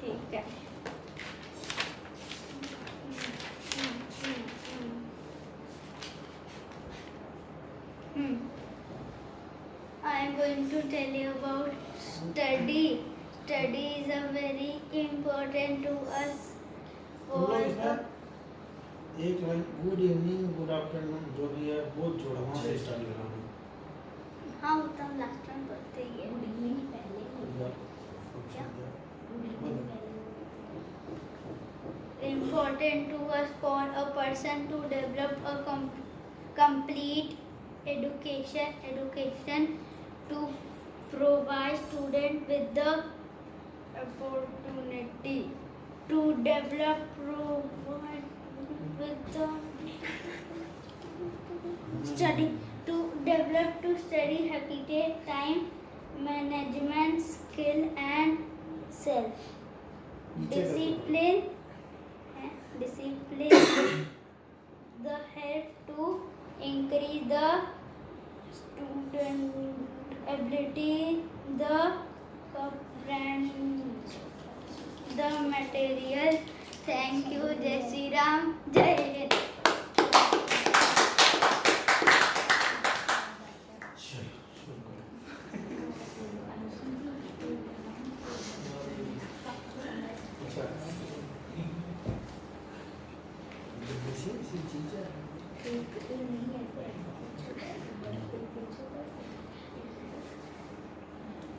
ठीक है। I am going to tell you about study. Study is a very important to us for the एक line good evening good afternoon जो भी है वो जोड़ा वहाँ से स्टार्ट करना। हाँ उतना लास्ट में बोलते ही है। क्या Important to us for a person to develop a complete education to provide student with the opportunity to develop with the study habitat, time management, skill and self discipline the help to increase the student ability, the comprehend the material. Thank you. Jai Shri Ram. Jai Hind.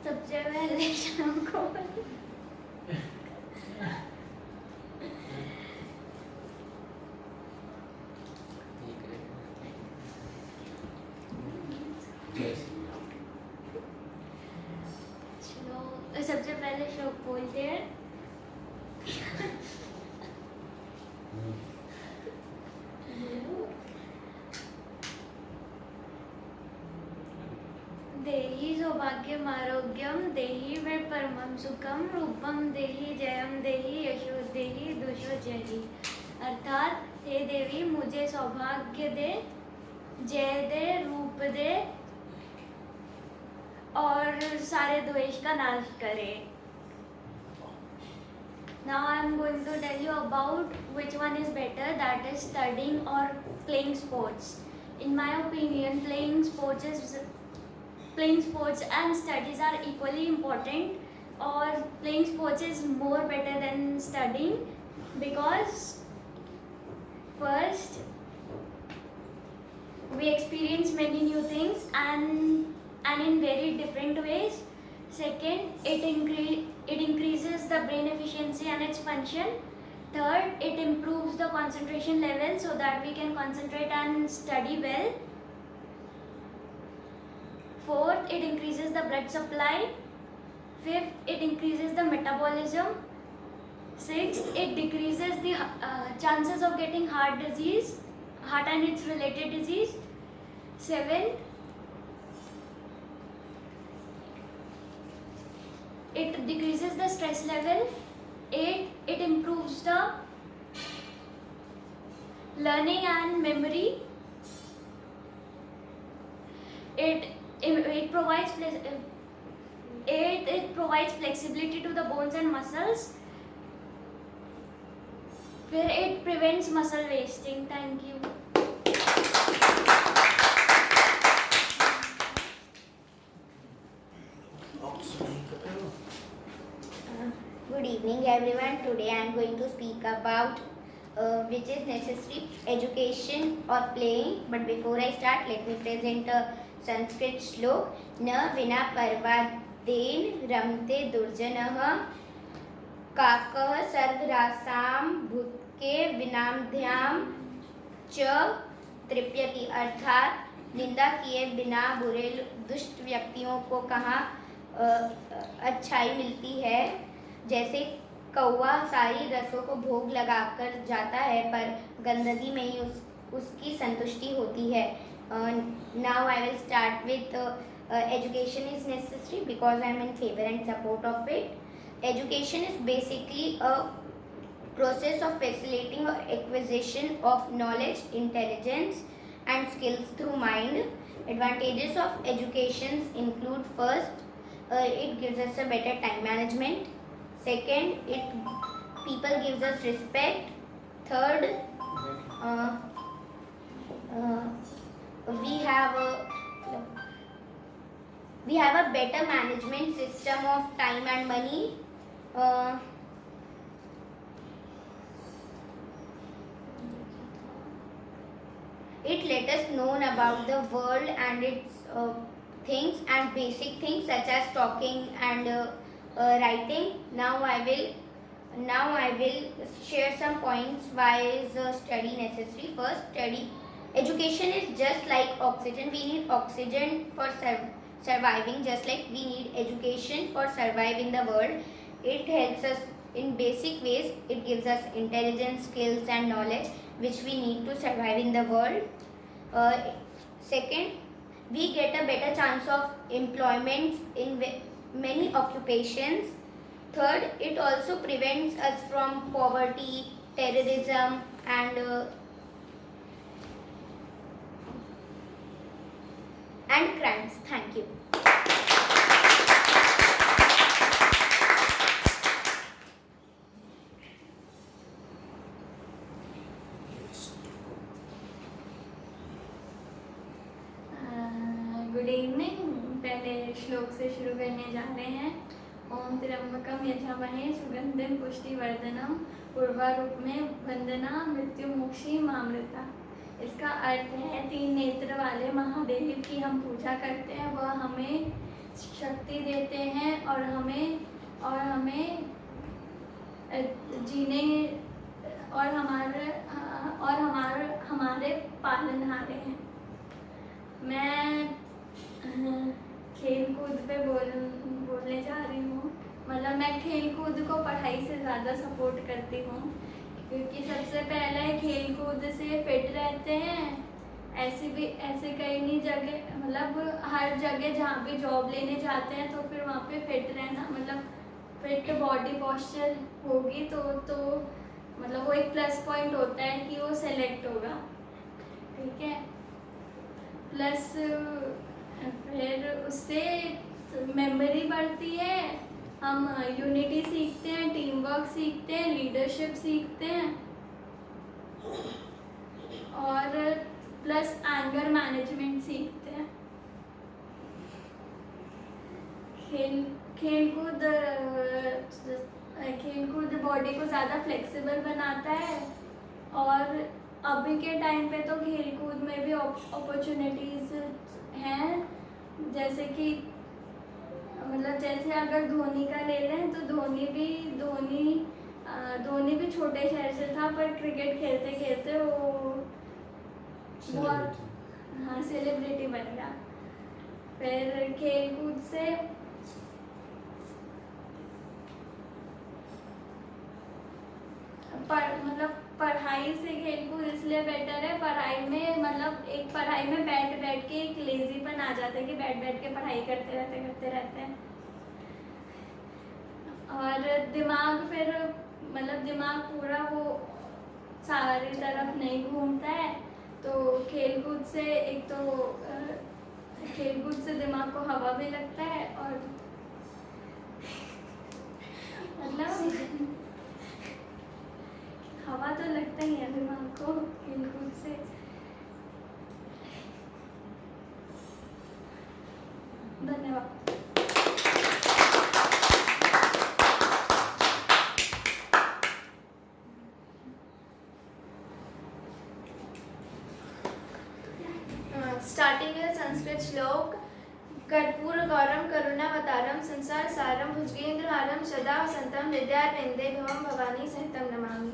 सबसे पहले शाम को सबसे पहले श्लोक बोलते हैं। देहि सौभाग्यम आरोग्यम देहि मे परमं सुखम रूपम देहि जयम देहि यशो देहि दुषो जहि। अर्थात हे देवी मुझे सौभाग्य दे, जय दे, रूप दे और सारे द्वेष का नाश करे। Now I am going to tell you about which one is better, that is studying or playing sports. In my opinion, playing sports and studies are equally important, or playing sports is more better than studying, because first we experience many new things and in very different ways. Second, it increases the brain efficiency and its function. Third, it improves the concentration level so that we can concentrate and study well. Fourth, it increases the blood supply. Fifth, it increases the metabolism. Sixth, it decreases the chances of getting heart and its related disease. Seventh, it decreases the stress level. 8, it improves the learning and memory. It provides flexibility to the bones and muscles. Where it prevents muscle wasting. Thank you. Good evening everyone. Today I am going to speak about which is necessary, education or playing. But before I start, let me present a Sanskrit shlok. Na vina parvaden ramte durjanah kakah sarvrasam bhutke vinamdhyam च तृप्यति। अर्थात निंदा किए बिना बुरे दुष्ट व्यक्तियों को कहाँ अच्छाई मिलती है, जैसे कौवा सारी रसों को भोग लगाकर जाता है, पर गंदगी में ही उसकी संतुष्टि होती है. Now I will start with education is necessary because I am in favor and support of it. Education is basically a process of facilitating or acquisition of knowledge, intelligence and skills through mind. Advantages of education include: first, it gives us a better time management. Second, it people gives us respect. Third, we have a better management system of time and money. It let us know about the world and its things and basic things such as talking and writing. Now I will share some points why is study necessary. First, education is just like oxygen. We need oxygen for surviving, just like we need education for surviving the world. It helps us in basic ways. It gives us intelligence, skills and knowledge which we need to survive in the world. Second, we get a better chance of employment in many occupations. Third, it also prevents us from poverty, terrorism and crimes. Thank you. Good evening. पहले श्लोक से शुरू करने जा रहे हैं. ओम त्र्यंबकम यजामहे सुगंधिम पुष्टिवर्धनम उर्वारुकमे वंदना मृत्यु मोक्षी मामृता. इसका अर्थ है 3 नेत्र वाले महादेव की हम पूजा करते हैं. वह हमें शक्ति देते हैं और हमें जीने और हमारे पालनहारे हैं. मैं खेल कूद पे बोलने जा रही हूँ. मतलब मैं खेल कूद को पढ़ाई से ज़्यादा सपोर्ट करती हूँ, क्योंकि सबसे पहले खेल कूद से फिट रहते हैं. ऐसे कई नहीं जगह, मतलब हर जगह जहाँ पे जॉब लेने जाते हैं तो फिर वहाँ पे फिट रहना, मतलब फिट बॉडी पोस्चर होगी तो मतलब वो एक प्लस पॉइंट होता है कि वो सेलेक्ट होगा. ठीक है. प्लस फिर उससे मेमोरी बढ़ती है. हम यूनिटी सीखते हैं, टीम वर्क सीखते हैं, लीडरशिप सीखते हैं और प्लस एंगर मैनेजमेंट सीखते हैं. खेलकूद बॉडी को ज़्यादा फ्लेक्सिबल बनाता है. और अभी के टाइम पे तो खेलकूद में भी अपॉर्चुनिटीज़ हैं. जैसे कि मतलब जैसे अगर धोनी का ले लें तो धोनी भी छोटे शहर से था, पर क्रिकेट खेलते खेलते वो बहुत सेलिब्रिटी बन गया. फिर खेलकूद से मतलब पढ़ाई से खेलकूद इसलिए बेटर है. पढ़ाई में बैठ के एक लेजीपन आ जाता है कि बैठ के पढ़ाई करते रहते हैं. और दिमाग पूरा वो सारी तरफ नहीं घूमता है. तो खेलकूद से दिमाग को हवा भी लगता है और मतलब हवा तो लगता ही है दिमाग को खेलकूद से. धन्यवाद. Starting with Sanskrit श्लोक. कर्पूर गौरम करुणावतारम संसार सारम भुजगेंद्र हारम सदा वसंतम विद्यारविंदे भवम भवानी सहितम नमामि.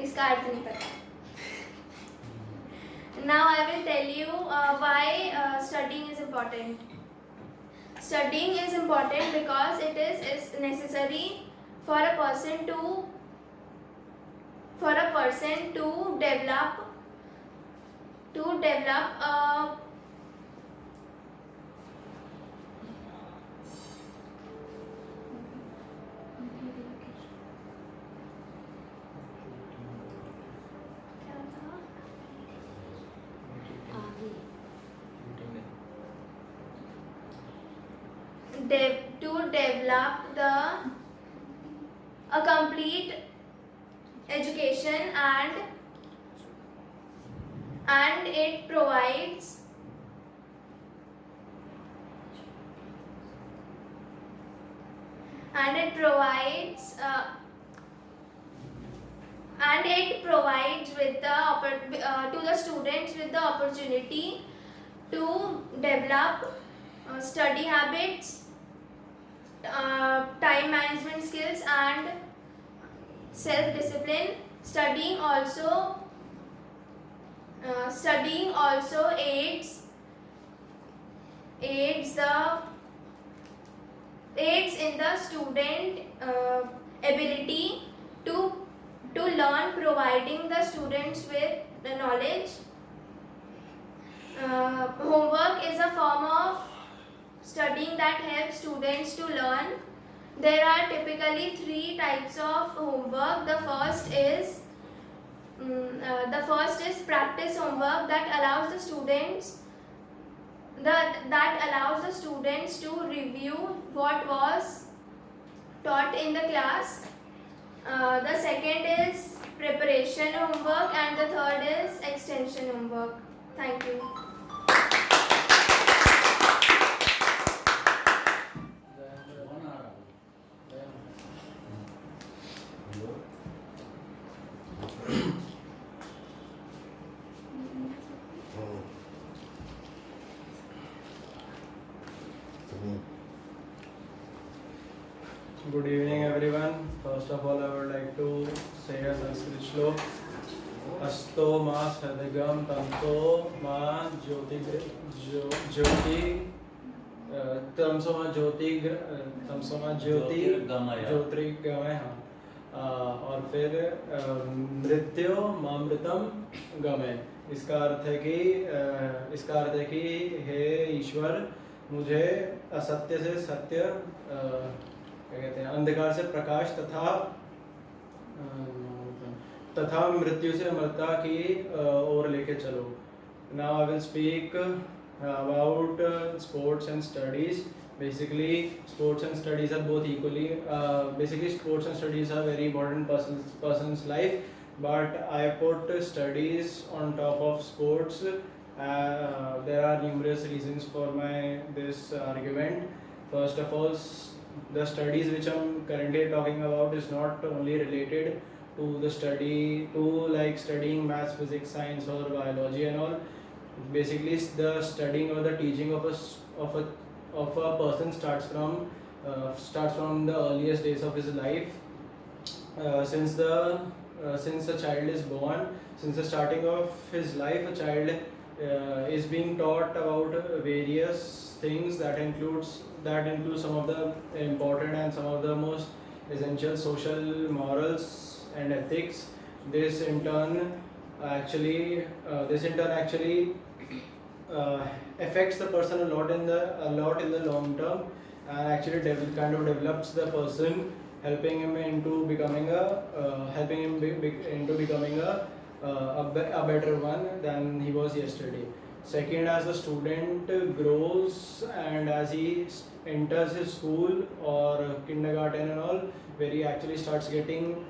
इसका अर्थ नहीं पता. Now I will tell you why studying is important. Studying is important because it is necessary for a person to develop a a complete education, and it provides to the students with the opportunity to develop study habits, time management skills, and self-discipline. Studying also aids in the student ability to learn, providing the students with the knowledge. Homework is a form of studying that helps students to learn. There are typically 3 types of homework. The first is practice homework that allows the students to review what was taught in the class. The second is preparation homework, and the third is extension homework. Thank you. Good evening, everyone. First of all, I would like to say a Sanskrit shlok. Asto ma sadagam tamso ma jyoti tamso ma jyoti ज्योतिर्गमय. और फिर मृत्यु मामृतम गमय. इसका अर्थ है कि हे ईश्वर, मुझे असत्य से सत्य, क्या कहते हैं, अंधकार से प्रकाश तथा मृत्यु से अमरता की ओर लेके चलो. Now I will speak about sports and studies. Basically, sports and studies are both equally. Sports and studies are very important person's life, but I put studies on top of sports. There are numerous reasons for this argument. First of all, the studies which I'm currently talking about is not only related to the studying maths, physics, science, or biology and all. Basically, the studying or the teaching of a person starts from the earliest days of his life. Since a child is born, since the starting of his life, a child is being taught about various things that include some of the important and some of the most essential social morals and ethics. This in turn actually affects the person a lot in the long term, and actually develops the person, helping him into becoming a better one than he was yesterday. Second, as the student grows and as he enters his school or kindergarten and all, where he actually starts getting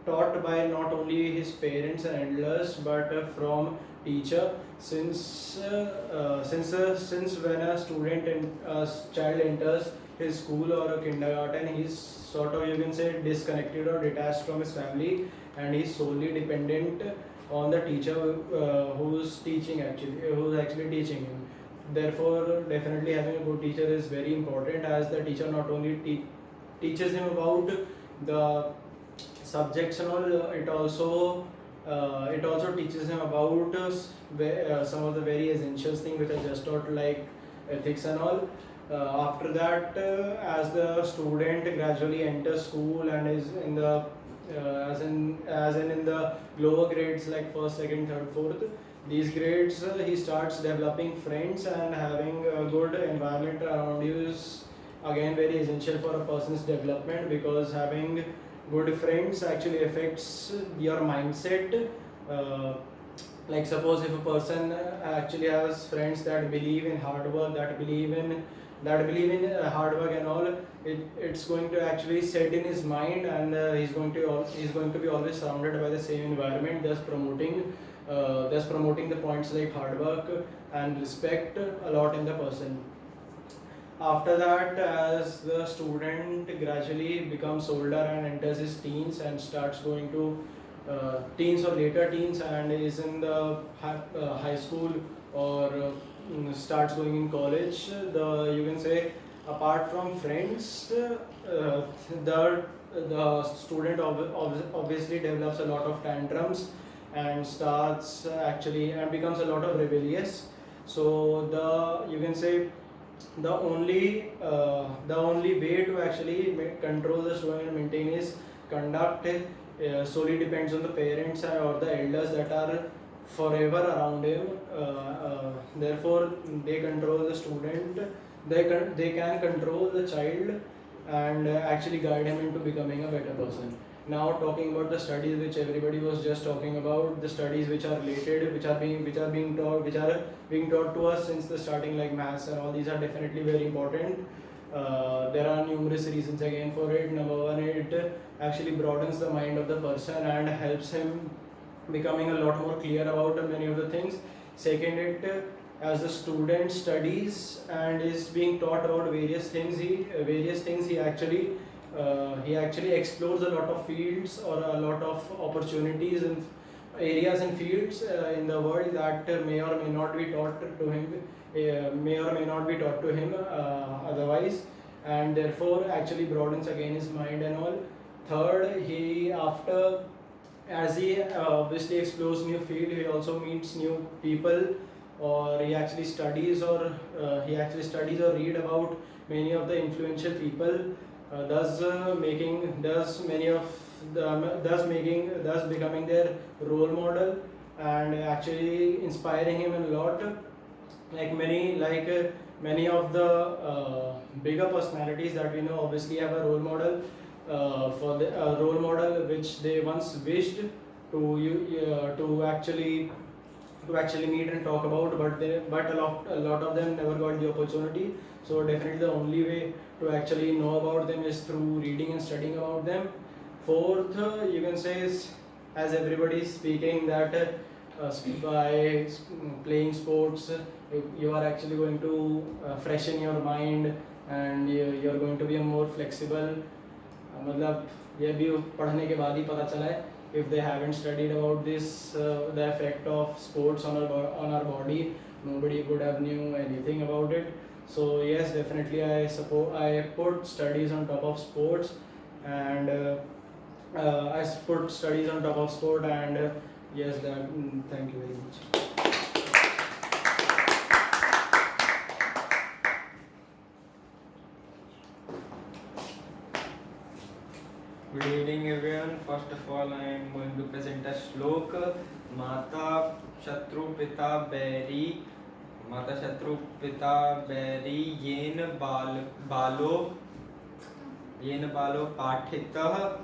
taught by not only his parents and elders, but from teacher. Since when a child enters his school or a kindergarten, he's sort of, you can say, disconnected or detached from his family, and he's solely dependent on the teacher who's actually teaching him. Therefore, definitely having a good teacher is very important, as the teacher not only teaches him about the subjects and all, it also teaches him about some of the very essential things which I just taught, like ethics and all. After that, as the student gradually enters school and is in the in the lower grades like first, second, third, fourth, these grades, he starts developing friends, and having a good environment around you is again very essential for a person's development, because having good friends actually affects your mindset. Uh, like suppose if a person actually has friends that believe in hard work, that believe in hard work and all, it's going to actually set in his mind, and he's going to be always surrounded by the same environment, thus promoting the points like hard work and respect a lot in the person. After that, as the student gradually becomes older and enters his teens and starts going to teens or later teens, and is in the high school, or starts going in college, you can say, apart from friends, the student obviously develops a lot of tantrums, and starts actually and becomes a lot of rebellious. So you can say the only way to actually control the student and maintain his conduct solely depends on the parents or the elders that are forever around him. Therefore, they control the student. They can control the child and actually guide him into becoming a better person. Now, talking about the studies which everybody was just talking about, the studies which are related, which are being taught to us since the starting, like maths and all, these are definitely very important. There are numerous reasons again for it. Number one, it actually broadens the mind of the person and helps him becoming a lot more clear about many of the things. Second, it as the student studies and is being taught about various things, he actually explores a lot of fields or a lot of opportunities in areas and fields in the world that may or may not be taught to him otherwise, and therefore actually broadens again his mind and all. Third, as he obviously explores new field, he also meets new people, or he actually studies or read about many of the influential people, thus becoming their role model and actually inspiring him a lot. Many of the bigger personalities that we know obviously have a role model, role model which they once wished to actually meet and talk about, but a lot of them never got the opportunity. So definitely the only way to actually know about them is through reading and studying about them. Fourth, you can say is, as everybody is speaking, that by playing sports, you are actually going to freshen your mind, and you are going to be more flexible. मतलब ये भी पढ़ने के बाद ही पता चला है, if they haven't studied about this, the effect of sports on our body, nobody would have knew anything about it. So yes, definitely I put studies on top of sports, and yes, thank you very much. Good evening everyone. First of all, I am going to present a slok. Mata Shatru Pita Beri Yen Balo Pathitah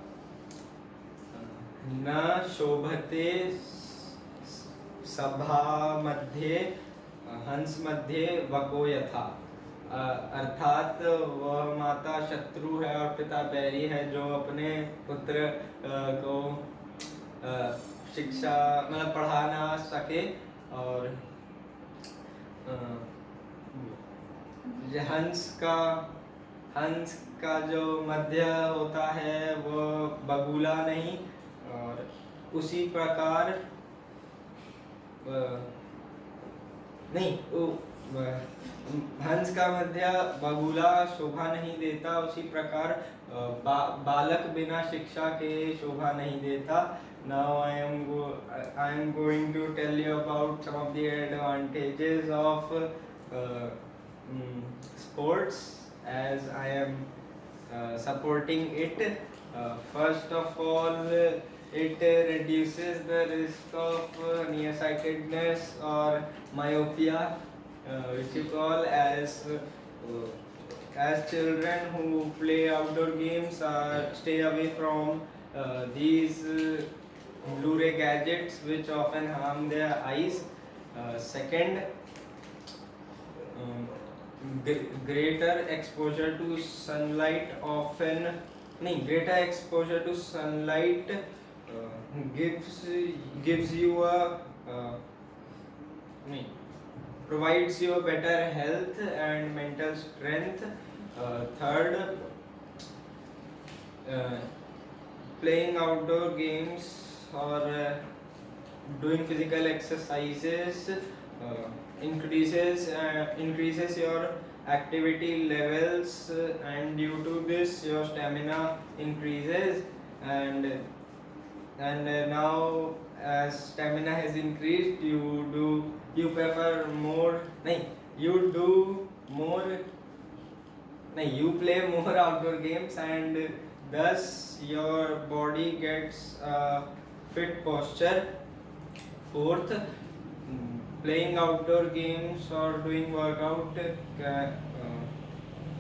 न शोभते सभा मध्ये हंस मध्ये वको यथा। अर्थात वह माता शत्रु है और पिता बैरी है जो अपने पुत्र को शिक्षा मतलब पढ़ा ना सके, और हंस का जो मध्य होता है वो बगुला नहीं, और उसी प्रकार हंस का मध्य बगुला शोभा नहीं देता, उसी प्रकार बालक बिना शिक्षा के शोभा नहीं देता. Now I am going to tell you about some of the advantages of sports, as I am supporting it. First of all, it reduces the risk of nearsightedness or myopia, which you call as children who play outdoor games stay away from these Blu-ray gadgets which often harm their eyes. Second, greater exposure to sunlight greater exposure to sunlight gives you a provides you a better health and mental strength. Third, playing outdoor games or doing physical exercises increases your activity levels, and due to this your stamina increases, and now as stamina has increased, you prefer more you do more you play more outdoor games, and thus your body gets fit posture. Fourth, playing outdoor games or doing workout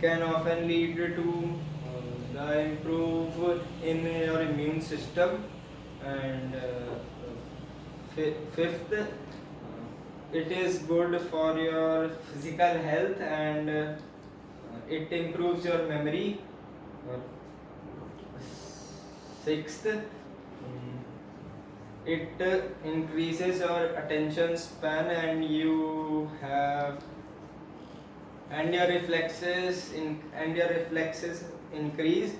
can often lead to the improve in your immune system. And fifth, it is good for your physical health, and it improves your memory. Sixth, it increases your attention span, and your reflexes increase.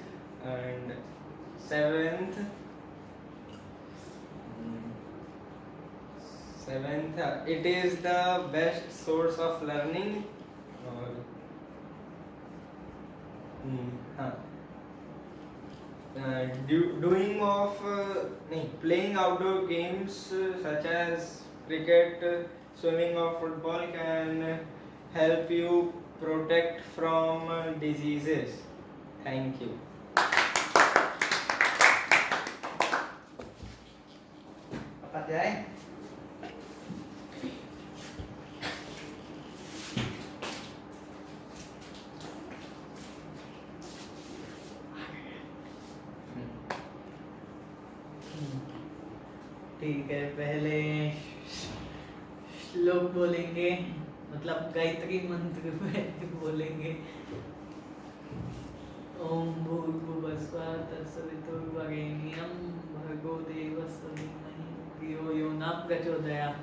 And seventh, it is the best source of learning. Playing outdoor games such as cricket, swimming or football can help you protect from diseases. Thank you. अध्याय ठीक है, पहले श्लोक बोलेंगे, मतलब गायत्री मंत्र बोलेंगे। ओम भूर्भुवस्सुः तत्सवितुर्वरेण्यं भर्गो देवस्य धीमहि धियो यो न प्रचोदयात्।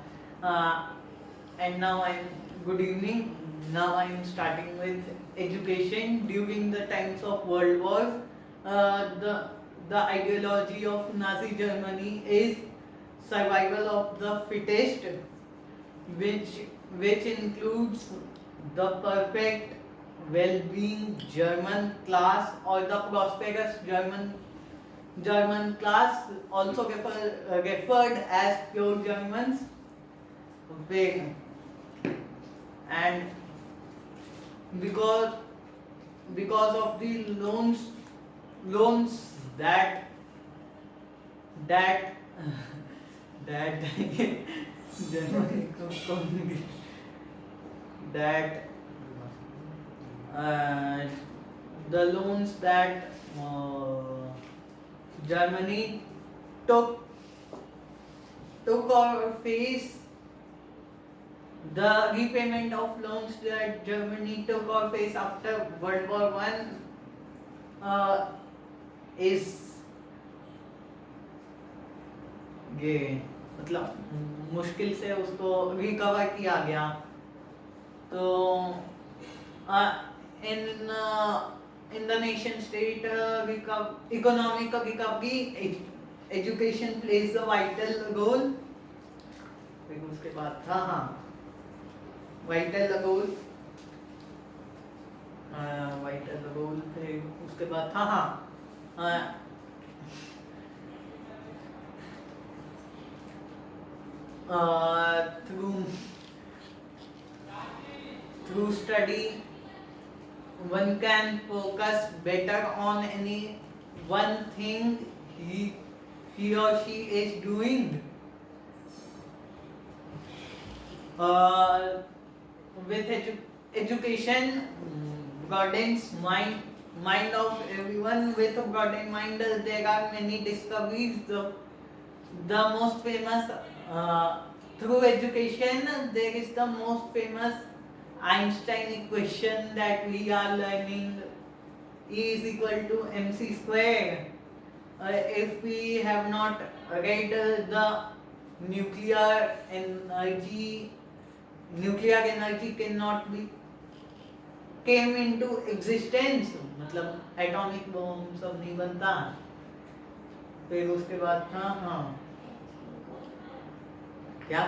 And now good evening. Now I am starting with education. During the times of World War, the ideology of Nazi Germany is survival of the fittest, which includes the perfect well-being German class, or the prosperous German class, also referred as pure Germans. And because of the loans that the loans that Germany took or faced, the repayment of loans that Germany took or faced after World War I is ये मतलब मुश्किल से उसको recover किया गया। तो in the nation state economic recovery, education plays a vital role। फिर उसके बाद था vital role, फिर उसके बाद था through study one can focus better on any one thing he or she is doing. With education broadens mind of everyone. With a broadened mind, there are many discoveries. The most famous through education, there is the most famous Einstein equation that we are learning. E is equal to mc square. If we have not read the nuclear energy cannot be came into existence, मतलब atomic bomb सब नहीं बनता. फिर उसके बाद था क्या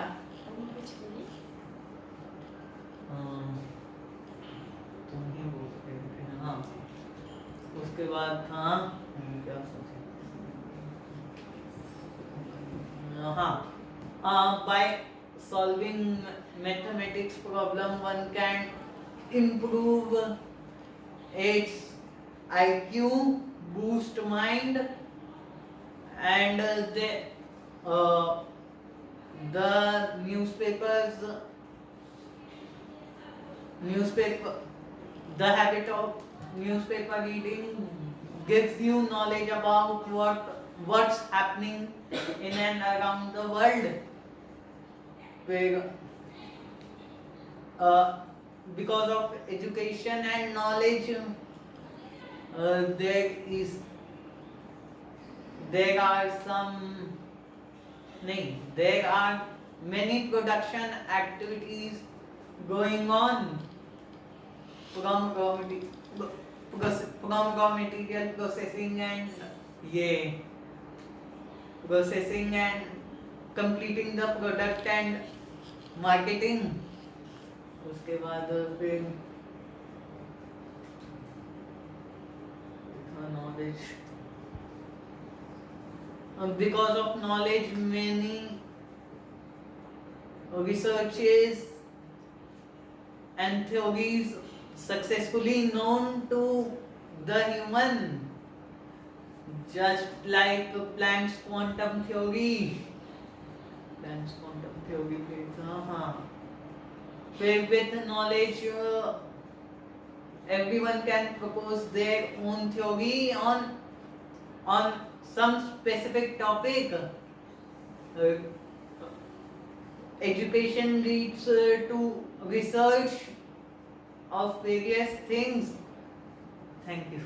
तुम ही बोल रहे थे. उसके बाद था क्या सोचे. By solving mathematics problem one can improve its IQ, boost mind, and the the habit of newspaper reading gives you knowledge about what's happening in and around the world. Because of education and knowledge, there are many production activities going on from raw material processing and completing the product and marketing. उसके बाद फिर knowledge. Because of knowledge, many researches and theories successfully known to the human, just like Planck's quantum theory. With knowledge, everyone can propose their own theory on some specific topic. Education leads to research of various things. Thank you.